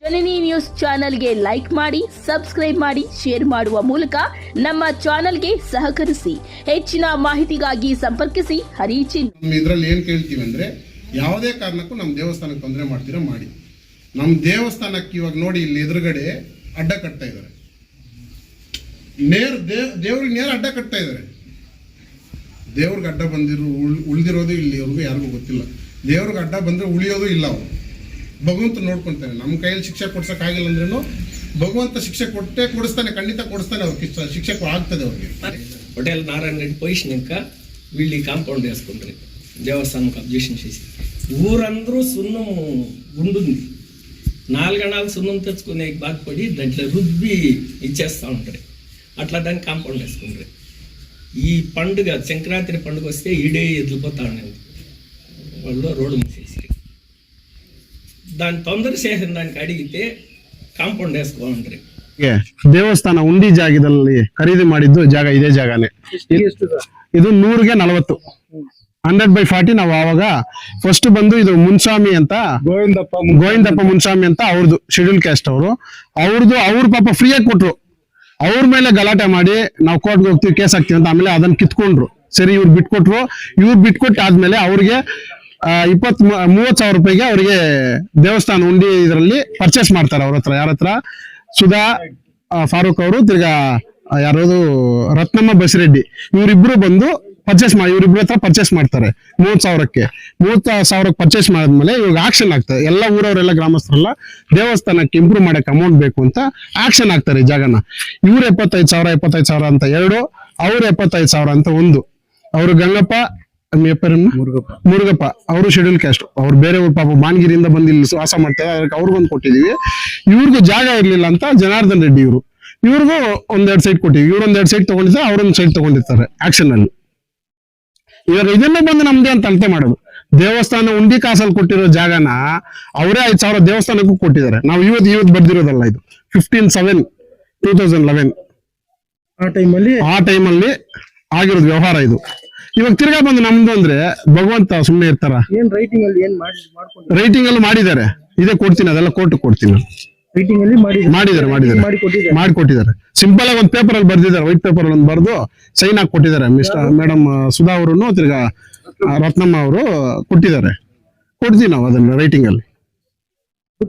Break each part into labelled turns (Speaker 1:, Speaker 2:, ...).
Speaker 1: ಜನನಿ news ಚಾನೆಲ್ಗೆ like ಮಾಡಿ, subscribe ಮಾಡಿ, ಶೇರ್ ಮಾಡುವ ಮೂಲಕ ನಮ್ಮ ಚಾನೆಲ್ಗೆ ಸಹಕರಿಸಿ. ಹೆಚ್ಚಿನ ಮಾಹಿತಿಗಾಗಿ ಸಂಪರ್ಕಿಸಿ ಹರಿಚಿನ್.
Speaker 2: ಇದರಲ್ಲಿ ಏನು ಕೇಳ್ತೀವಿ ಅಂದ್ರೆ, ಯಾವುದೇ ಕಾರಣಕ್ಕೂ ನಮ್ಮ ದೇವಸ್ಥಾನಕ್ಕೆ ತೊಂದರೆ ಮಾಡ್ತೀರಾ ಮಾಡಿ. ನಮ್ಮ ದೇವಸ್ಥಾನಕ್ಕೆ ಇವಾಗ ನೋಡಿ, ಇಲ್ಲಿ ಎದುರುಗಡೆ ಅಡ್ಡ ಕಟ್ತಾ ಇದ್ದಾರೆ, ದೇವ್ರಿಗೆ ನೇರ ಅಡ್ಡ ಕಟ್ತಾ ಇದ್ದಾರೆ. ದೇವ್ರಿಗೆ ಅಡ್ಡ ಬಂದಿರೋ ಉಳಿದಿರೋದು ಇಲ್ಲಿವರೆಗೂ ಯಾರಿಗೂ ಗೊತ್ತಿಲ್ಲ. ದೇವ್ರಿಗೆ ಅಡ್ಡ ಬಂದರೆ ಉಳಿಯೋದು ಇಲ್ಲ. ಅವರು ಭಗವಂತ ನೋಡ್ಕೊತಾನೆ. ನಮ್ಮ ಕೈಯಲ್ಲಿ ಶಿಕ್ಷೆ ಕೊಡ್ಸೋಕ್ಕಾಗಿಲ್ಲ ಅಂದ್ರೂ ಭಗವಂತ ಶಿಕ್ಷೆ ಕೊಡಿಸ್ತಾನೆ, ಖಂಡಿತ ಕೊಡಿಸ್ತಾನೆ. ಅವ್ರಿಗೆ ಶಿಕ್ಷೆ ಆಗ್ತದೆ ಅವ್ರಿಗೆ.
Speaker 3: ಹೋಟೆಲ್ నారాయణ రెడ్డి పొజిషన్క వీళ్ళు కాంపౌండ్ వేసుకుంటారు. దేవస్థానంకి అబ్జెక్షన్ చేసి ఊరందరూ సున్నం గుండుంది, 4 గణాలు సున్నం తెచ్చుకునే బాధపడి దాంట్లో రుబ్బి ఇచ్చేస్తూ ఉంటారు. అట్లా దాన్ని కాంపౌండ్ వేసుకుంటారు. ఈ పండుగ సంక్రాంతి పండుగ వస్తే ఈడే ఎదిలిపోతా ఉండేది. వాళ్ళు రోడ్డు మూసేసి దాని తొందర చేసిన దానికి అడిగితే ಕಾಂಪೌಂಡ್ వేసుకోంటారు.
Speaker 4: ದೇವಸ್ಥಾನ ಉಂಡಿ ಜಾಗದಲ್ಲಿ ಖರೀದಿ ಮಾಡಿದ್ದು ಜಾಗ ಇದೇ ಜಾಗನೇ. ಇದು 100ಗೆ 40, 100/40. ನಾವು ಆವಾಗ ಫಸ್ಟ್ ಬಂದು ಇದು ಮುನ್ಸ್ವಾಮಿ ಅಂತ, ಗೋವಿಂದಪ್ಪ ಮುನ್ಸ್ವಾಮಿ ಅಂತ ಅವ್ರದ್ದು ಶೆಡ್ಯೂಲ್ ಕ್ಯಾಸ್ಟ್ ಅವ್ರ ಪಾಪ ಫ್ರೀಯಾಗಿ ಕೊಟ್ರು. ಅವ್ರ ಮೇಲೆ ಗಲಾಟೆ ಮಾಡಿ ನಾವು ಕೋರ್ಟ್ಗೆ ಹೋಗ್ತೀವಿ, ಕೇಸ್ ಹಾಕ್ತೀವಿ ಅಂತ. ಆಮೇಲೆ ಅದನ್ನ ಕಿತ್ಕೊಂಡ್ರು. ಸರಿ, ಇವ್ರು ಬಿಟ್ಕೊಟ್ರು. ಬಿಟ್ಕೊಟ್ಟು ಆದ್ಮೇಲೆ ಅವ್ರಿಗೆ 20-30 ರೂಪಾಯಿಗೆ ಅವರಿಗೆ ದೇವಸ್ಥಾನ ಉಂಡಿ ಇದರಲ್ಲಿ ಪರ್ಚೇಸ್ ಮಾಡ್ತಾರೆ. ಅವ್ರ ಹತ್ರ, ಯಾರ ಹತ್ರ? ಸುಧಾ ಫಾರೂಕ್ ಅವರು, ತಿರ್ಗಾ ಯಾರದು ರತ್ನಮ್ಮ ಬಸಿರೆಡ್ಡಿ, ಇವರಿಬ್ರು ಬಂದು ಇವರಿಬ್ರು ಹತ್ರ ಪರ್ಚೇಸ್ ಮಾಡ್ತಾರೆ 30,000ಕ್ಕೆ. 30,000ಕ್ಕೆ ಪರ್ಚೇಸ್ ಮಾಡಿದ್ಮೇಲೆ ಇವಾಗ ಆಕ್ಷನ್ ಆಗ್ತದೆ. ಎಲ್ಲ ಊರವರೆಲ್ಲ ಗ್ರಾಮಸ್ಥರೆಲ್ಲ ದೇವಸ್ಥಾನಕ್ಕೆ ಇಂಪ್ರೂವ್ ಮಾಡಕ್ಕೆ ಅಮೌಂಟ್ ಬೇಕು ಅಂತ ಆಕ್ಷನ್ ಆಗ್ತಾರೆ. ಈ ಜಾಗನ ಇವ್ರು 75,000 ಅಂತ 2, ಅವ್ರು 75,000 ಅಂತ 1. ಅವರು ಗಂಗಪ್ಪ ಮುರುಗಪ್ಪ ಅವರು ಶೆಡ್ಯೂಲ್ ಕ್ಯಾಸ್ಟ್. ಅವ್ರು ಬೇರೆ ಪಾಪ ಬಾಣಗಿರಿಯಿಂದ ಬಂದು ಇಲ್ಲಿ ವಾಸ ಮಾಡ್ತಾರೆ. ಅದಕ್ಕೆ ಅವ್ರಿಗೊಂದು ಕೊಟ್ಟಿದೀವಿ. ಇವ್ರಿಗೂ ಜಾಗ ಇರ್ಲಿಲ್ಲ ಅಂತ ಜನಾರ್ದನ್ ರೆಡ್ಡಿ ಇವ್ರಿಗೂ 1-2 ಸೈಟ್ ಕೊಟ್ಟಿವಿ. ಇವ್ರು 1-2 ಸೈಟ್ ತಗೊಂಡಿದ್ದಾರೆ, ಅವ್ರೊಂದು ಸೈಟ್ ತಗೊಂಡಿರ್ತಾರೆ ಆಕ್ಷನ್ ಅಲ್ಲಿ. ಇವಾಗ ಇದನ್ನ ಬಂದು ನಮ್ದೇ ಅಂತ ಅಳತೆ ಮಾಡೋದು. ದೇವಸ್ಥಾನ ಉಂಡಿ ಕಾಸಲ್ಲಿ ಕೊಟ್ಟಿರೋ ಜಾಗನ ಅವರೇ 5,000 ದೇವಸ್ಥಾನಕ್ಕೂ ಕೊಟ್ಟಿದ್ದಾರೆ. ನಾವು ಇವತ್ತು ಬರ್ದಿರೋದಲ್ಲ, ಇದು 15/7/2011 ಆ ಟೈಮಲ್ಲಿ ಆಗಿರೋದು ವ್ಯವಹಾರ ಇದು. ಇವಾಗ ತಿರ್ಗಾ ಬಂದು ನಮ್ದು ಅಂದ್ರೆ ಭಗವಂತ ಸುಮ್ಮನೆ ಇರ್ತಾರ? ರೈಟಿಂಗ್ ಅಲ್ಲಿ ಮಾಡಿದ್ದಾರೆ. ಇದೇ ಕೊಡ್ತೀನಿ, ಅದೆಲ್ಲ ಕೋರ್ಟ್ ಕೊಡ್ತೀನಿ. ಮಾಡಿಕೊಟ್ಟಿದ್ದಾರೆ. ಸಿಂಪಲ್ ಆಗಿ ಒಂದು ಪೇಪರ್ ಅಲ್ಲಿ ಬರ್ದಿದ್ದಾರೆ, ವೈಟ್ ಪೇಪರ್ ಅಲ್ಲಿ ಒಂದು ಬರ್ದು ಸೈನ್ ಹಾಕಿ ಕೊಟ್ಟಿದ್ದಾರೆ. ಮೇಡಮ್ ಸುಧಾ ಅವರು ತಿರ್ಗಾ ರತ್ನಮ್ಮ ಅವರು ಕೊಟ್ಟಿದ್ದಾರೆ. ಕೊಡ್ತೀವಿ ನಾವು ಅದನ್ನ ರೈಟಿಂಗ್ ಅಲ್ಲಿ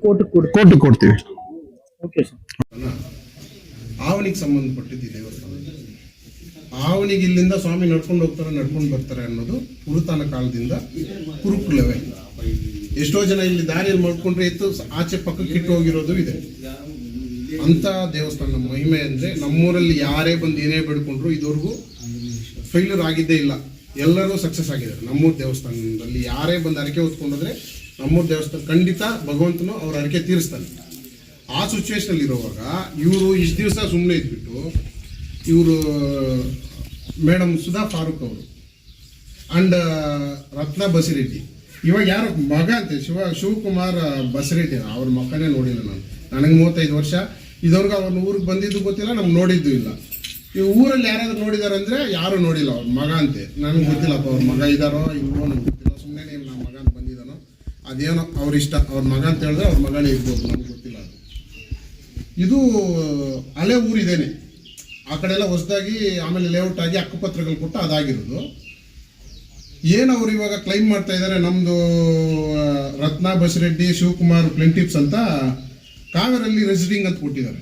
Speaker 4: ಕೋರ್ಟ್ ಕೊಡ್ತೀವಿ.
Speaker 2: ಆವನಿಗೆ ಸಂಬಂಧಪಟ್ಟಿದ್ದು ದೇವಸ್ಥಾನ. ಆವನಿಗೆ ಇಲ್ಲಿಂದ ಸ್ವಾಮಿ ನಡ್ಕೊಂಡು ಬರ್ತಾರೆ ಅನ್ನೋದು ಪುರಾತನ ಕಾಲದಿಂದ ಕುರುಕುಲವೇ. ಎಷ್ಟೋ ಜನ ಇಲ್ಲಿ ದಾರಿಯಲ್ಲಿ ಮಾಡ್ಕೊಂಡ್ರೆ ಎತ್ತು ಆಚೆ ಪಕ್ಕಕ್ಕೆ ಇಟ್ಟು ಹೋಗಿರೋದು ಇದೆ. ಅಂತ ದೇವಸ್ಥಾನ ಮಹಿಮೆ ಅಂದ್ರೆ, ನಮ್ಮೂರಲ್ಲಿ ಯಾರೇ ಬಂದು ಏನೇ ಬೇಡ್ಕೊಂಡ್ರು ಇದುವರೆಗೂ ಫೇಲ್ಯೂರ್ ಆಗಿದ್ದೇ ಇಲ್ಲ. ಎಲ್ಲರೂ ಸಕ್ಸಸ್ ಆಗಿದ್ದಾರೆ. ನಮ್ಮೂರು ದೇವಸ್ಥಾನದಲ್ಲಿ ಯಾರೇ ಬಂದು ಅರಕೆ ಹೊತ್ಕೊಂಡ್ರೆ ನಮ್ಮೂರು ದೇವಸ್ಥಾನ ಖಂಡಿತ ಭಗವಂತನು ಅವ್ರ ಅರಕೆ ತೀರಿಸ್ತಾನೆ. ಆ ಸಿಚುವೇಶನ್ ಇರುವಾಗ ಇವರು ಇಷ್ಟು ದಿವಸ ಸುಮ್ಮನೆ ಇದ್ಬಿಟ್ಟು, ಇವರು ಮೇಡಮ್ ಸುಧಾ ಫಾರೂಕ್ ಅವರು ಅಂಡ್ ರತ್ನ ಬಸಿರೆಡ್ಡಿ, ಇವಾಗ ಯಾರು ಮಗ ಅಂತೆ ಶಿವಕುಮಾರ್ ಬಸಿರೆಡ್ಡಿ, ಅವ್ರ ಮಕ್ಕನೇ ನೋಡಿಲ್ಲ ನಾನು. ನನಗೆ 35 ವರ್ಷ. ಇದುವರೆಗೂ ಅವ್ರನ್ನ ಊರಿಗೆ ಬಂದಿದ್ದು ಗೊತ್ತಿಲ್ಲ, ನಮ್ಗೆ ನೋಡಿದ್ದು ಇಲ್ಲ. ಈ ಊರಲ್ಲಿ ಯಾರಾದ್ರೂ ನೋಡಿದಾರೆ ಅಂದ್ರೆ ಯಾರು ನೋಡಿಲ್ಲ. ಅವ್ರ ಮಗ ಅಂತೆ. ನನಗೆ ಗೊತ್ತಿಲ್ಲಪ್ಪ ಅವ್ರ ಮಗ ಇದ್ದಾರೋ ಇಲ್ವೋ ನನಗೆ ಗೊತ್ತಿಲ್ಲ. ಸುಮ್ಮನೆ ನಮ್ಮ ಮಗ ಅಂತ ಬಂದಿದ್ದಾನೋ ಅದೇನೋ ಅವ್ರ ಇಷ್ಟ. ಅವ್ರ ಮಗ ಅಂತ ಹೇಳಿದ್ರೆ ಅವ್ರ ಮಗನೇ ಇರ್ಬೋದು, ನಮ್ಗೆ ಗೊತ್ತಿಲ್ಲ. ಅದು ಇದು ಹಳೆ ಊರಿದೇನೆ. ಆ ಕಡೆ ಎಲ್ಲ ಹೊಸದಾಗಿ ಆಮೇಲೆ ಲೇಔಟ್ ಆಗಿ ಹಕ್ಕುಪತ್ರಗಳು ಕೊಟ್ಟು ಅದಾಗಿರೋದು. ಏನು ಅವ್ರು ಇವಾಗ ಕ್ಲೈಮ್ ಮಾಡ್ತಾ ಇದ್ದಾರೆ, ನಮ್ಮದು ರತ್ನ ಬಸಿರೆಡ್ಡಿ ಶಿವಕುಮಾರ್ ಪ್ಲೆಂಟಿಪ್ಸ್ ಅಂತ ಕಾವೇರಲ್ಲಿ ರೆಸಿಡಿಂಗ್ ಅಂತ ಕೊಟ್ಟಿದ್ದಾರೆ.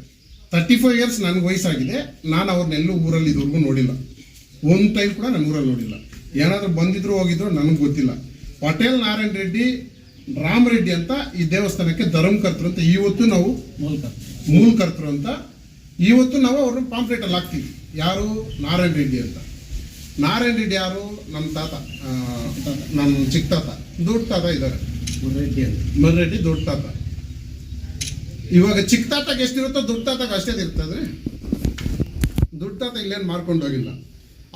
Speaker 2: 35 ಇಯರ್ಸ್ ನನಗೆ ವಯಸ್ಸಾಗಿದೆ. ನಾನು ಅವ್ರನ್ನೆಲ್ಲೂ ಊರಲ್ಲಿ ಇದುವರೆಗೂ ನೋಡಿಲ್ಲ. ಒಂದು ಟೈಮ್ ಕೂಡ ನಾನು ಊರಲ್ಲಿ ನೋಡಿಲ್ಲ. ಏನಾದರೂ ಬಂದಿದ್ರು ಹೋಗಿದ್ರು ನನಗೆ ಗೊತ್ತಿಲ್ಲ. ಪಟೇಲ್ ನಾರಾಯಣ ರೆಡ್ಡಿ ರಾಮರೆಡ್ಡಿ ಅಂತ ಈ ದೇವಸ್ಥಾನಕ್ಕೆ ಧರ್ಮಕರ್ತರು ಅಂತ ಇವತ್ತು ನಾವು ಮೂಲಕರ್ತರು ಅಂತ ಇವತ್ತು ನಾವು ಅವ್ರನ್ನ ಪಾಂಪ್ಲೆಟಲ್ಲಿ ಹಾಕ್ತೀವಿ. ಯಾರು? ನಾರಾಯಣ ರೆಡ್ಡಿ ಅಂತ. ನಾರಾಯಣ ರೆಡ್ಡಿ ಯಾರು? ನಮ್ಮ ತಾತ, ನಮ್ಮ ಚಿಕ್ಕ ತಾತ, ದೊಡ್ಡ ತಾತ ಇದ್ದಾರೆ ಮರ್ರೆಡ್ಡಿ ದೊಡ್ಡ ತಾತ. ಇವಾಗ ಚಿಕ್ಕ ತಾತಗೆ ಎಷ್ಟಿರುತ್ತೋ ದೊಡ್ಡ ತಾತಗೆ ಅಷ್ಟೇ ಇರ್ತದೆ. ದೊಡ್ಡ ತಾತ ಇಲ್ಲೇನು ಮಾರ್ಕೊಂಡು ಹೋಗಿಲ್ಲ.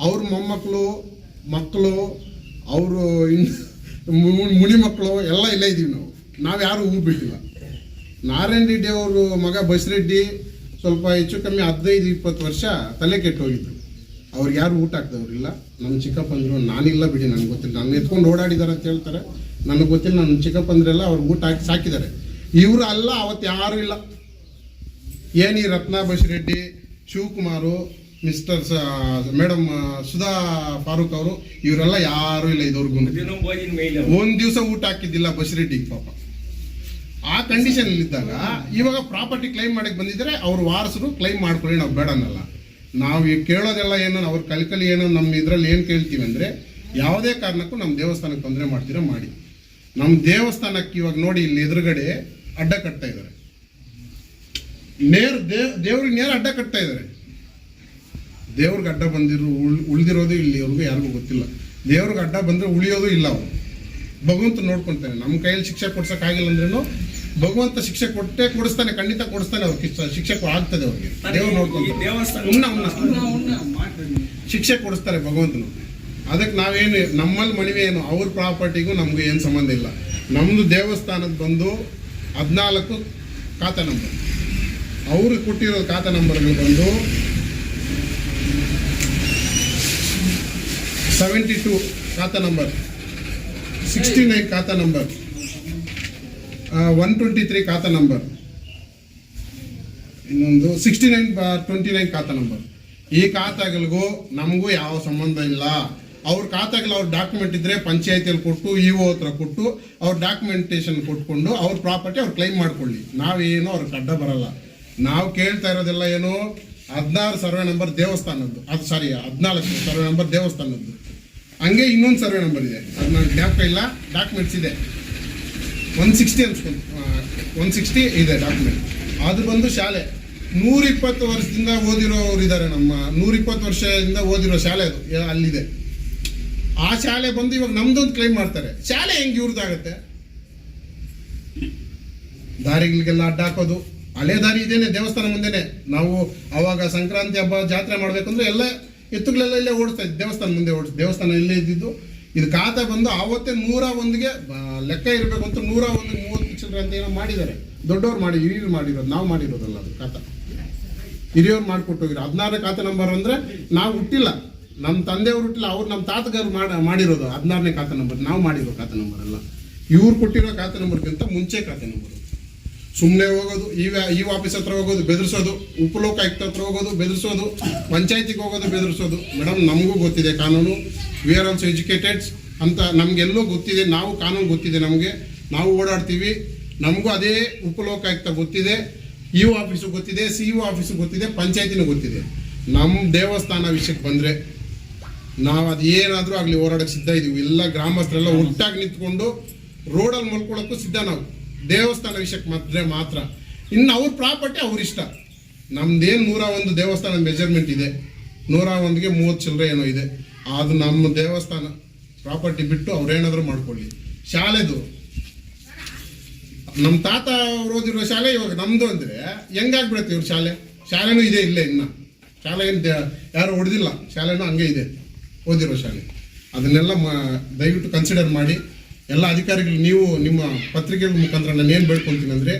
Speaker 2: ಅವ್ರ ಮೊಮ್ಮಕ್ಕಳು, ಮಕ್ಕಳು, ಅವರು ಮುನಿ ಮಕ್ಕಳು ಎಲ್ಲ ಇಲ್ಲೇ ಇದ್ದೀವಿ ನಾವು ಯಾರು ಊರು ಬಿಟ್ಟಿಲ್ಲ. ನಾರಾಯಣ ರೆಡ್ಡಿ ಅವರು ಮಗ ಬಸಿರೆಡ್ಡಿ ಸ್ವಲ್ಪ ಹೆಚ್ಚು ಕಮ್ಮಿ 15-20 ವರ್ಷ ತಲೆ ಕೆಟ್ಟು ಹೋಗಿದ್ರು. ಅವ್ರಿಗೆ ಯಾರು ಊಟ ಹಾಕ್ದವ್ರಿಲ್ಲ. ನಮ್ಮ ಚಿಕ್ಕಪ್ಪಂದ್ರು ನಾನಿಲ್ಲ ಬಿಡಿ, ನನಗೆ ಗೊತ್ತಿಲ್ಲ. ನಾನು ಎತ್ಕೊಂಡು ಓಡಾಡಿದ್ದಾರೆ ಅಂತ ಹೇಳ್ತಾರೆ, ನನಗೆ ಗೊತ್ತಿಲ್ಲ. ನನ್ನ ಚಿಕ್ಕಪ್ಪಂದ್ರೆಲ್ಲ ಅವ್ರಿಗೆ ಊಟ ಹಾಕಿ ಸಾಕಿದ್ದಾರೆ. ಇವರು ಅಲ್ಲ, ಅವತ್ತು ಯಾರು ಇಲ್ಲ. ಏನಿ ರತ್ನ ಬಶಿರೆಡ್ಡಿ, ಶಿವಕುಮಾರು, ಮಿಸ್ಟರ್ ಮೇಡಮ್ ಸುಧಾ ಫಾರೂಕ್ ಅವರು, ಇವರೆಲ್ಲ ಯಾರು ಇಲ್ಲ ಇದುವರೆಗೂ. ಒಂದ್ ದಿವಸ ಊಟ ಹಾಕಿದ್ದಿಲ್ಲ ಬಶಿರೆಡ್ಡಿಗೆ ಪಾಪ. ಆ ಕಂಡೀಷನ್ ಇದ್ದಾಗ ಇವಾಗ ಪ್ರಾಪರ್ಟಿ ಕ್ಲೈಮ್ ಮಾಡಕ್ ಬಂದಿದ್ರೆ ಅವ್ರ ವಾರಸರು ಕ್ಲೈಮ್ ಮಾಡ್ಕೊಳ್ಳಿ, ನಾವು ಬೇಡನಲ್ಲ. ನಾವು ಈಗ ಕೇಳೋದೆಲ್ಲ ಏನೋ ಅವ್ರ ಕಲ್ಕಲಿ ಏನೋ ನಮ್ಮ ಇದ್ರಲ್ಲಿ ಏನು ಕೇಳ್ತೀವಿ ಅಂದರೆ, ಯಾವುದೇ ಕಾರಣಕ್ಕೂ ನಮ್ಮ ದೇವಸ್ಥಾನಕ್ಕೆ ತೊಂದರೆ ಮಾಡ್ತೀರಾ ಮಾಡಿ. ನಮ್ಮ ದೇವಸ್ಥಾನಕ್ಕೆ ಇವಾಗ ನೋಡಿ ಇಲ್ಲಿ ಎದುರುಗಡೆ ಅಡ್ಡ ಕಟ್ತಾ ಇದ್ದಾರೆ, ದೇವ್ರಿಗೆ ನೇರ ಅಡ್ಡ ಕಟ್ತಾ ಇದ್ದಾರೆ. ದೇವ್ರಿಗೆ ಅಡ್ಡ ಬಂದಿರೋ ಉಳಿದಿರೋದು ಇಲ್ಲಿವರೆಗೂ ಯಾರಿಗೂ ಗೊತ್ತಿಲ್ಲ. ದೇವ್ರಿಗೆ ಅಡ್ಡ ಬಂದರೆ ಉಳಿಯೋದು ಇಲ್ಲ. ಅವರು ಭಗವಂತ ನೋಡ್ಕೊಳ್ತಾನೆ. ನಮ್ಮ ಕೈಯಲ್ಲಿ ಶಿಕ್ಷೆ ಕೊಡ್ಸೋಕ್ಕಾಗಿಲ್ಲ ಅಂದ್ರೂ ಭಗವಂತ ಶಿಕ್ಷೆ ಕೊಡಿಸ್ತಾನೆ, ಖಂಡಿತ ಕೊಡಿಸ್ತಾನೆ. ಅವ್ರಿಗೆ ಶಿಕ್ಷೆ ಆಗ್ತದೆ ಅವ್ರಿಗೆ. ದೇವ್ರು ನೋಡ್ಕೊಂತಾರೆ, ಶಿಕ್ಷೆ ಕೊಡಿಸ್ತಾರೆ ಭಗವಂತನು. ಅದಕ್ಕೆ ನಾವೇನು ನಮ್ಮಲ್ಲಿ ಮನವಿ ಏನು, ಅವ್ರ ಪ್ರಾಪರ್ಟಿಗೂ ನಮಗೂ ಏನು ಸಂಬಂಧ ಇಲ್ಲ. ನಮ್ಮದು ದೇವಸ್ಥಾನದ ಬಂದು 14 ಖಾತಾ ನಂಬರ್, ಅವ್ರಿಗೆ ಕೊಟ್ಟಿರೋ ಖಾತಾ ನಂಬರ್ಗಳು ಬಂದು 72 ಖಾತಾ ನಂಬರ್, 69 ಖಾತಾ ನಂಬರ್, 123 ಖಾತಾ ನಂಬರ್, ಇನ್ನೊಂದು 69/29 ಖಾತಾ ನಂಬರ್. ಈ ಖಾತಾಗಳಿಗೂ ನಮಗೂ ಯಾವ ಸಂಬಂಧ ಇಲ್ಲ. ಅವ್ರ ಖಾತಾಗಳು ಅವ್ರ ಡಾಕ್ಯುಮೆಂಟ್ ಇದ್ರೆ ಪಂಚಾಯತಿಯಲ್ಲಿ ಕೊಟ್ಟು ಇಒ ಹತ್ರ ಕೊಟ್ಟು ಅವ್ರ ಡಾಕ್ಯುಮೆಂಟೇಶನ್ ಕೊಟ್ಕೊಂಡು ಅವ್ರ ಪ್ರಾಪರ್ಟಿ ಅವ್ರು ಕ್ಲೈಮ್ ಮಾಡ್ಕೊಳ್ಳಿ. ನಾವೇನು ಅವ್ರಿಗೆ ಅಡ್ಡ ಬರಲ್ಲ. ನಾವು ಕೇಳ್ತಾ ಇರೋದೆಲ್ಲ ಏನು, 16 ಸರ್ವೆ ನಂಬರ್ ದೇವಸ್ಥಾನದ್ದು, ಅದು ಸಾರಿ 14 ಸರ್ವೆ ನಂಬರ್ ದೇವಸ್ಥಾನದ್ದು. ಹಂಗೆ ಇನ್ನೊಂದು ಸರ್ವೆ ನಂಬರ್ ಇದೆ, ಅದು ನನಗೆ ಜ್ಞಾಪಕ ಇಲ್ಲ, ಡಾಕ್ಯುಮೆಂಟ್ಸ್ ಇದೆ. 160 ಅನ್ಸ್ಕೊಂಡು 160 ಇದೆ ಡಾಕ್ಯುಮೆಂಟ್. ಅದು ಬಂದು ಶಾಲೆ 120 ವರ್ಷದಿಂದ ಓದಿರೋರು ಇದ್ದಾರೆ. ನಮ್ಮ 120 ವರ್ಷದಿಂದ ಓದಿರೋ ಶಾಲೆ ಅದು ಅಲ್ಲಿದೆ. ಆ ಶಾಲೆ ಬಂದು ಇವಾಗ ನಮ್ದೊಂದು ಕ್ಲೈಮ್ ಮಾಡ್ತಾರೆ. ಶಾಲೆ ಹೆಂಗೆ ಇವ್ರದ್ದಾಗತ್ತೆ? ದಾರಿಗಳಿಗೆಲ್ಲ ಅಡ್ಡ ಹಾಕೋದು, ಹಳೆ ದಾರಿ ಇದೇನೆ ದೇವಸ್ಥಾನ ಮುಂದೆನೆ. ನಾವು ಅವಾಗ ಸಂಕ್ರಾಂತಿ ಹಬ್ಬ ಜಾತ್ರೆ ಮಾಡ್ಬೇಕಂದ್ರೆ ಎಲ್ಲ ಎತ್ತುಗಳೆಲ್ಲ ಇಲ್ಲೇ ಓಡಿಸ್ತಾ ಇದ್ದು, ದೇವಸ್ಥಾನ ಮುಂದೆ ದೇವಸ್ಥಾನ ಇಲ್ಲೇ ಇದ್ದಿದ್ದು. ಇದು ಖಾತಾ ಬಂದು ಆವತ್ತೇ 101ಗೆ ಲೆಕ್ಕ ಇರಬೇಕು ಅಂತ 101 30 ಚಿಲ್ಲರೆ ಅಂತ ಏನೋ ಮಾಡಿದ್ದಾರೆ. ದೊಡ್ಡವ್ರು ಮಾಡಿ, ಹಿರಿಯರು ಮಾಡಿರೋದು, ನಾವು ಮಾಡಿರೋದಲ್ಲ ಅದು ಖಾತಾ. ಹಿರಿಯವ್ರು ಮಾಡಿಕೊಟ್ಟು ಹೋಗಿರೋ 16 ಖಾತಾ ನಂಬರ್ ಅಂದರೆ ನಾವು ಹುಟ್ಟಿಲ್ಲ, ನಮ್ಮ ತಂದೆಯವ್ರು ಹುಟ್ಟಿಲ್ಲ, ಅವ್ರು ನಮ್ಮ ತಾತಗಾರು ಮಾಡಿರೋದು 16ನೇ ಖಾತಾ ನಂಬರ್. ನಾವು ಮಾಡಿರೋ ಖಾತಾ ನಂಬರ್ ಅಲ್ಲ, ಇವ್ರು ಕೊಟ್ಟಿರೋ ಖಾತಾ ನಂಬರ್ಗಿಂತ ಮುಂಚೆ ಖಾತಾ ನಂಬರ್. ಸುಮ್ಮನೆ ಹೋಗೋದು, ಈ ಆಫೀಸ್ ಹತ್ರ ಹೋಗೋದು ಬೆದರಿಸೋದು, ಉಪಲೋಕಾಯುಕ್ತ ಹತ್ರ ಹೋಗೋದು ಬೆದರಿಸೋದು, ಪಂಚಾಯತಿಗೆ ಹೋಗೋದು ಬೆದರಿಸೋದು. ಮೇಡಮ್ ನಮಗೂ ಗೊತ್ತಿದೆ ಕಾನೂನು, ವಿ ಆರ್ ಆಲ್ಸೋ ಎಜುಕೇಟೆಡ್ಸ್ ಅಂತ ನಮಗೆಲ್ಲೂ ಗೊತ್ತಿದೆ. ನಾವು ಕಾನೂನು ಗೊತ್ತಿದೆ ನಮಗೆ, ನಾವು ಓಡಾಡ್ತೀವಿ. ನಮಗೂ ಅದೇ ಉಪಲೋಕಾಯುಕ್ತ ಗೊತ್ತಿದೆ, ಇ ಆಫೀಸು ಗೊತ್ತಿದೆ, ಸಿ ಆಫೀಸು ಗೊತ್ತಿದೆ, ಪಂಚಾಯತಿನೂ ಗೊತ್ತಿದೆ. ನಮ್ಮ ದೇವಸ್ಥಾನ ವಿಷಯಕ್ಕೆ ಬಂದರೆ ನಾವು ಅದು ಏನಾದರೂ ಆಗಲಿ ಹೋರಾಡಕ್ಕೆ ಸಿದ್ಧ ಇದ್ದೀವಿ. ಎಲ್ಲ ಗ್ರಾಮಸ್ಥರೆಲ್ಲ ಒಟ್ಟಾಗಿ ನಿಂತ್ಕೊಂಡು ರೋಡಲ್ಲಿ ಮಲ್ಕೊಳ್ಳೋಕ್ಕೂ ಸಿದ್ಧ ನಾವು. ದೇವಸ್ಥಾನ ವಿಷಯಕ್ಕೆ ಮಾತ್ರ ಇನ್ನು ಅವ್ರ ಪ್ರಾಪರ್ಟಿ ಅವ್ರ ಇಷ್ಟ. ನಮ್ದೇನು 101 ದೇವಸ್ಥಾನ ಮೆಜರ್ಮೆಂಟ್ ಇದೆ, 101ಗೆ 30 ಚಿಲ್ಲರೆ ಏನೋ ಇದೆ. ಅದು ನಮ್ಮ ದೇವಸ್ಥಾನ ಪ್ರಾಪರ್ಟಿ ಬಿಟ್ಟು ಅವ್ರೇನಾದರೂ ಮಾಡ್ಕೊಳ್ಳಿ. ಶಾಲೆದು ನಮ್ಮ ತಾತ ಅವ್ರು ಓದಿರೋ ಶಾಲೆ ಇವಾಗ ನಮ್ಮದು ಅಂದರೆ ಹೆಂಗಾಗ್ಬಿಡುತ್ತೆ ಇವ್ರ ಶಾಲೆನೂ ಇದೆ ಇಲ್ಲೇ. ಇನ್ನು ಶಾಲೆ ಏನು ಯಾರು ಹೊಡೆದಿಲ್ಲ, ಶಾಲೆನೂ ಹಂಗೆ ಇದೆ, ಓದಿರೋ ಶಾಲೆ. ಅದನ್ನೆಲ್ಲ ದಯವಿಟ್ಟು ಕನ್ಸಿಡರ್ ಮಾಡಿ ಎಲ್ಲ ಅಧಿಕಾರಿಗಳು. ನೀವು ನಿಮ್ಮ ಪತ್ರಿಕೆಗಳ ಮುಖಾಂತರ ನಾನು ಏನು ಬೇಡ್ಕೊಳ್ತೀನಿ ಅಂದರೆ,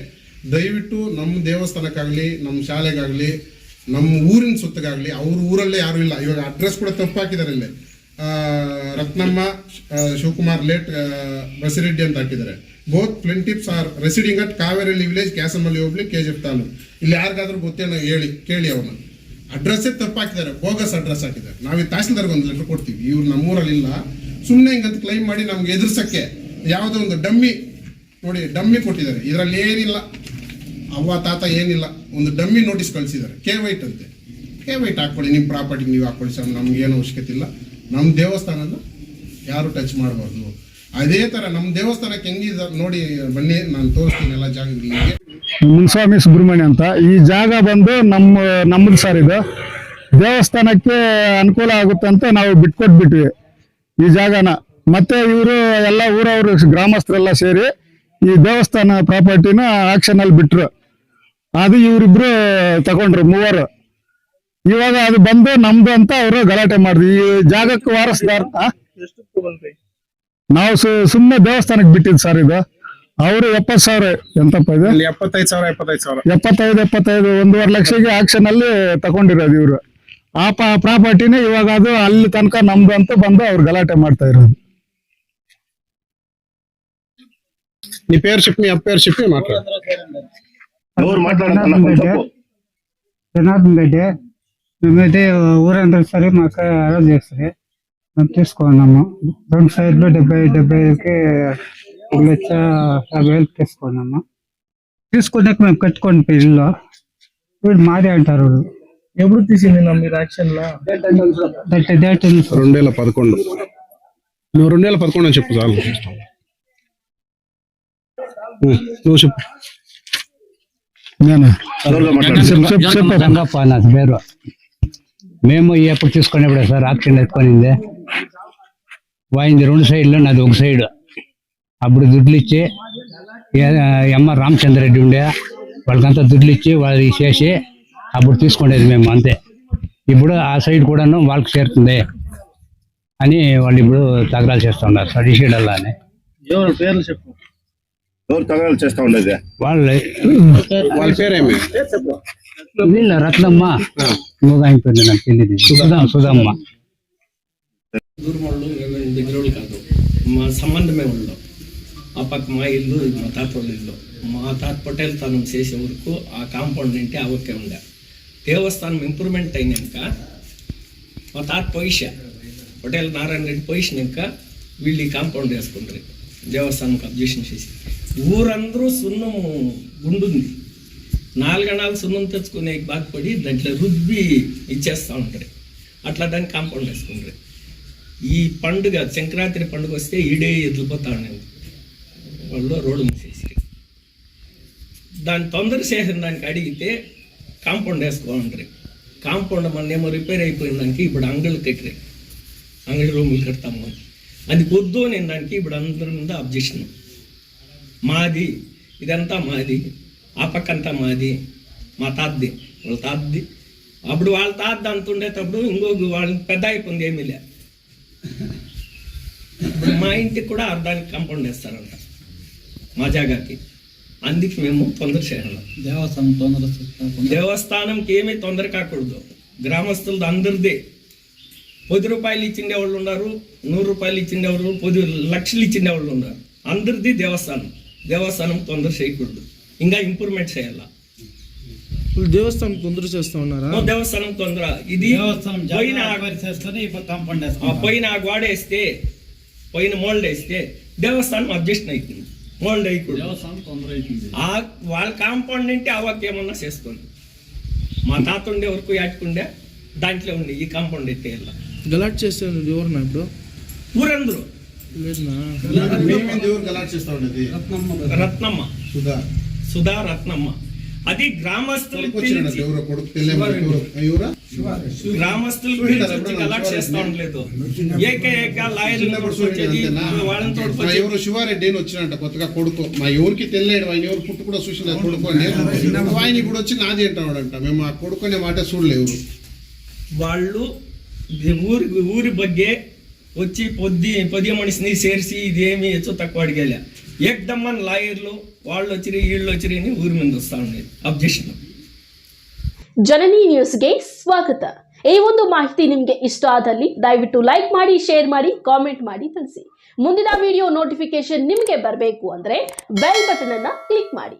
Speaker 2: ದಯವಿಟ್ಟು ನಮ್ಮ ದೇವಸ್ಥಾನಕ್ಕಾಗಲಿ, ನಮ್ಮ ಶಾಲೆಗಾಗಲಿ, ನಮ್ಮ ಊರಿನ ಸುತ್ತಗಾಗಲಿ, ಅವ್ರ ಊರಲ್ಲೇ ಯಾರೂ ಇಲ್ಲ. ಇವಾಗ ಅಡ್ರೆಸ್ ಕೂಡ ತಪ್ಪು ಹಾಕಿದ್ದಾರೆ. ಇಲ್ಲೇ ರತ್ನಮ್ಮ ಶಿವಕುಮಾರ್ ಲೇಟ್ ಬಸಿರೆಡ್ಡಿ ಅಂತ ಹಾಕಿದ್ದಾರೆ. Both plaintiffs are residing at Kaveralli village, Kyasamalli ಹೋಗ್ಲಿ, KGF ತಾಲೂಕು. ಇಲ್ಲಿ ಯಾರಿಗಾದ್ರೂ ಗೊತ್ತೇನೋ ಕೇಳಿ ಅವ್ರನ್ನ. ಅಡ್ರೆಸ್ಸೇ ತಪ್ಪು ಹಾಕಿದ್ದಾರೆ, ಬೋಗಸ್ ಅಡ್ರೆಸ್ ಹಾಕಿದ್ದಾರೆ. ನಾವು ತಹಸೀಲ್ದಾರ್ಗೆ ಒಂದು ಲೆಟರ್ ಕೊಡ್ತೀವಿ, ಇವ್ರು ನಮ್ಮೂರಲ್ಲಿ ಇಲ್ಲ, ಸುಮ್ಮನೆ ಹಿಂಗಂತ ಕ್ಲೈಮ್ ಮಾಡಿ ನಮ್ಗೆ ಎದುರ್ಸಕ್ಕೆ ಯಾವುದೋ ಒಂದು ಡಮ್ಮಿ ನೋಡಿ, ಡಮ್ಮಿ ಕೊಟ್ಟಿದ್ದಾರೆ. ಇದರಲ್ಲಿ ಏನಿಲ್ಲ, ಅವ್ವ ತಾತ ಏನಿಲ್ಲ, ಒಂದು ಡಮ್ಮಿ ನೋಟಿಸ್ ಕಳಿಸಿದ್ದಾರೆ. K-White ಅಂತೆ. K-White ಹಾಕ್ಕೊಳ್ಳಿ, ನಿಮ್ಮ ಪ್ರಾಪರ್ಟಿಗೆ ನೀವು ಹಾಕ್ಕೊಳ್ಳಿ ಸರ್, ನಮ್ಗೇನು ಅವಶ್ಯಕತೆ ಇಲ್ಲ. ನಮ್ಮ ದೇವಸ್ಥಾನನ ಯಾರು ಟಚ್ ಮಾಡಬಾರ್ದು. ಅದೇ ಥರ ನಮ್ಮ ದೇವಸ್ಥಾನಕ್ಕೆ ಹೆಂಗಿದೆ ನೋಡಿ, ಬನ್ನಿ ನಾನು ತೋರಿಸ್ತೀನಿ ಎಲ್ಲ ಜಾಗಗಳಿಗೆ.
Speaker 4: ಮುನ್ಸ್ವಾಮಿ ಸುಬ್ರಹ್ಮಣ್ಯ ಅಂತ. ಈ ಜಾಗ ಬಂದು ನಮ್ಮದು ಸರ್. ಇದು ದೇವಸ್ಥಾನಕ್ಕೆ ಅನುಕೂಲ ಆಗುತ್ತೆ ಅಂತ ನಾವು ಬಿಟ್ಕೊಟ್ಬಿಟ್ವಿ ಈ ಜಾಗನ. ಮತ್ತೆ ಇವರು ಎಲ್ಲ ಊರವರು ಗ್ರಾಮಸ್ಥರೆಲ್ಲ ಸೇರಿ ಈ ದೇವಸ್ಥಾನ ಪ್ರಾಪರ್ಟಿನ ಆಕ್ಷನ್ ಅಲ್ಲಿ ಬಿಟ್ರು. ಅದು ಇವರಿಬ್ರು ತಗೊಂಡ್ರು, 3. ಇವಾಗ ಅದು ಬಂದು ನಮ್ದು ಅಂತ ಅವರು ಗಲಾಟೆ ಮಾಡಿದ್ವಿ. ಈ ಜಾಗಕ್ಕೆ ವಾರಸ್ದಾರ ನಾವು ಸುಮ್ಮನೆ ದೇವಸ್ಥಾನಕ್ಕೆ ಬಿಟ್ಟಿದ್ ಸರ್. ಇದು ಅವರು 70,000 ಎಂತಪ್ಪ ಇದೆ, 75,000 1.5 ಲಕ್ಷಕ್ಕೆ ಆಕ್ಷನ್ ಅಲ್ಲಿ ತಗೊಂಡಿರೋದು ಇವರು. ಆ ಪ್ರಾಪರ್ಟಿನೇ ಇವಾಗ ಅದು ಅಲ್ಲಿ ತನಕ ನಮ್ದು ಅಂತ ಬಂದು ಅವ್ರು ಗಲಾಟೆ ಮಾಡ್ತಾ ಇರೋದು. నీ పేరు చెప్పి, మీ అప్ప పేరు చెప్పి మాట్లాడు.
Speaker 5: జనార్దన్ రెడ్డి. మేమైతే ఊరందరూ సరే మాకు అలౌ చేస్తుంది, మేము తీసుకున్నాము. 2 సైడ్లు 75కి 1,50,000 తీసుకున్నాము. తీసుకున్నాక మేము కట్టుకోండి ఇల్లు. వీడు మాదే అంటారు.
Speaker 3: ఎప్పుడు తీసింది మీరు యాక్షన్ లో?
Speaker 5: డేట్
Speaker 4: 2011. నువ్వు 2011 అని చెప్పు చాలు. నువ్వు చెప్పు.
Speaker 5: రంగప్ప నాకు పేరు. మేము ఎప్పుడు తీసుకునేప్పుడే సార్ ఆక్షన్ ఎత్తుకొనింది. వాయింది 2 సైడ్లు, నాది 1 సైడ్. అప్పుడు దుడ్లు ఇచ్చి ఎమ్మ రామచంద్రరెడ్డి ఉండే వాళ్ళకంతా దుడ్లు ఇచ్చి వాళ్ళు చేసి అప్పుడు తీసుకునేది మేము అంతే. ఇప్పుడు ఆ సైడ్ కూడాను వాళ్ళకి చేరుతుంది అని వాళ్ళు ఇప్పుడు తగరాలు చేస్తూ ఉన్నారు సార్. ఈ సైడ్ అలా అని
Speaker 3: ఎవరు పేర్లు చెప్పు.
Speaker 6: ఎవరు తగరాలు చేస్తా ఉండేది?
Speaker 4: వాళ్ళ పేరేమి?
Speaker 5: వీళ్ళ రత్నమ్మ మూగా అయిపోయింది, నాకు తెలియదు. సుధమ్మ.
Speaker 3: దూరం దగ్గరోళ్ళు కాదు, మా సంబంధమే వాళ్ళు. ఆ పక్క మా ఇల్లు, ఇది మా తాత వాళ్ళ ఇల్లు. మా తాత పటేల్ తనం చేసే వరకు ఆ కాంపౌండ్ అంటే అవకే ఉండే. దేవస్థానం ఇంప్రూవ్మెంట్ అయినాక మా తాత పొజిషా పటేల్ నారాయణ రెడ్డి పొజిషనాక వీళ్ళు ఈ కాంపౌండ్ వేసుకుంటారు. దేవస్థానంకి అబ్జెక్షన్ చేసి ఊరందరూ సున్నము గుండుంది. 4 గణాలు సున్నం తెచ్చుకునే బాధపడి దాంట్లో రుబ్బి ఇచ్చేస్తూ ఉంటారు. అట్లా దాన్ని కాంపౌండ్ వేసుకుంటారు. ఈ పండుగ సంక్రాంతి పండుగ వస్తే ఈడే ఎదిలిపోతా ఉండేది. వాళ్ళు రోడ్డు మూసేసి దాని తొందర చేసిన దానికి అడిగితే కాంపౌండ్ వేసుకోమంటారు. కాంపౌండ్ మొన్నేమో రిపేర్ అయిపోయిన దానికి ఇప్పుడు అంగళ్ళు కట్టారు. అంగడి రూములు కడతాము అని అది వద్దు నేను దానికి ఇప్పుడు అందరి మీద అబ్జెక్షన్. మాది ఇదంతా మాది, ఆ పక్కంతా మాది, మా తాతది, వాళ్ళ తాతది. అప్పుడు వాళ్ళ తాత అంతుండేటప్పుడు ఇంకొక వాళ్ళ పెద్ద అయిపోయింది ఏమీ లే. మా ఇంటికి కూడా అర్ధానికి కాంపౌండ్ వేస్తారంట మా జాగాకి. అందుకే మేము తొందర చేయాలి. దేవస్థానంకి ఏమీ తొందర కాకూడదు. గ్రామస్తులది అందరిదే. 10 రూపాయలు ఇచ్చిండే వాళ్ళు ఉన్నారు, 100 రూపాయలు ఇచ్చిండే వాళ్ళు, 10 లక్షలు ఇచ్చిండే వాళ్ళు ఉన్నారు. అందరిది దేవస్థానం తొందర చేయకూడదు, ఇంకా ఇంప్రూవ్మెంట్ చేయాల.
Speaker 7: దేవస్థానం తొందర చేస్తా ఉన్నారా?
Speaker 3: దేవస్థానం తొందర. ఇది పోయిన గోడ వేస్తే, పోయిన మోల్డ్ వేస్తే దేవస్థానం అబ్జెక్షన్ అవుతుంది. మోల్డ్ అయికూడదు. వాళ్ళ కాంపౌండ్ అంటే అవకేమన్నా చేసుకోండి. మా తాత ఉండే వరకు యాటుకుండే దాంట్లో ఉండే ఈ కాంపౌండ్ అయితే
Speaker 7: గలాట్ చేస్తే ఎవరున్నా ఇప్పుడు?
Speaker 3: ఊరందరూ. రత్నమ్మ, సుధా రత్నమ్మ. అది గ్రామస్తులకు గలాట్ చేస్తా ఉండలేదు. ఏకైక
Speaker 2: ఎవరు శివారెడ్డి అని వచ్చినట్ట కొత్తగా కొడుకు. మా ఎవరికి తెలియడు, ఆయన ఎవరు పుట్టు కూడా చూసిన కొడుకు అని. ఆయన ఇప్పుడు వచ్చి నాది అంటాడంట. మేము ఆ కొడుకు అనే మాట చూడలేవు.
Speaker 3: వాళ్ళు ఊరి బగ్గే వచ్చి పొద్దు మనిషిని చేర్చి ఇదేమి హెచ్చు తక్కువ అడిగేలే. ఏకదమ్మని లాయర్లు వాళ్ళు వచ్చిరి వీళ్ళు వచ్చిరి అని ಊರಿ ಮುಂದೆ ವಸ್ತಾ ಉಂಟು ಅಬ್ಜೆಕ್ಷನ್.
Speaker 1: ಜನನಿ ನ್ಯೂಸ್ಗೆ ಸ್ವಾಗತ. ಈ ಒಂದು ಮಾಹಿತಿ ನಿಮಗೆ ಇಷ್ಟ ಆದಲ್ಲಿ ದಯವಿಟ್ಟು ಲೈಕ್ ಮಾಡಿ, ಶೇರ್ ಮಾಡಿ, ಕಾಮೆಂಟ್ ಮಾಡಿ ತಿಳಿಸಿ. ಮುಂದಿನ ವಿಡಿಯೋ ನೋಟಿಫಿಕೇಶನ್ ನಿಮಗೆ ಬರಬೇಕು ಅಂದ್ರೆ ಬೆಲ್ ಬಟನ್ ಅನ್ನು ಕ್ಲಿಕ್ ಮಾಡಿ.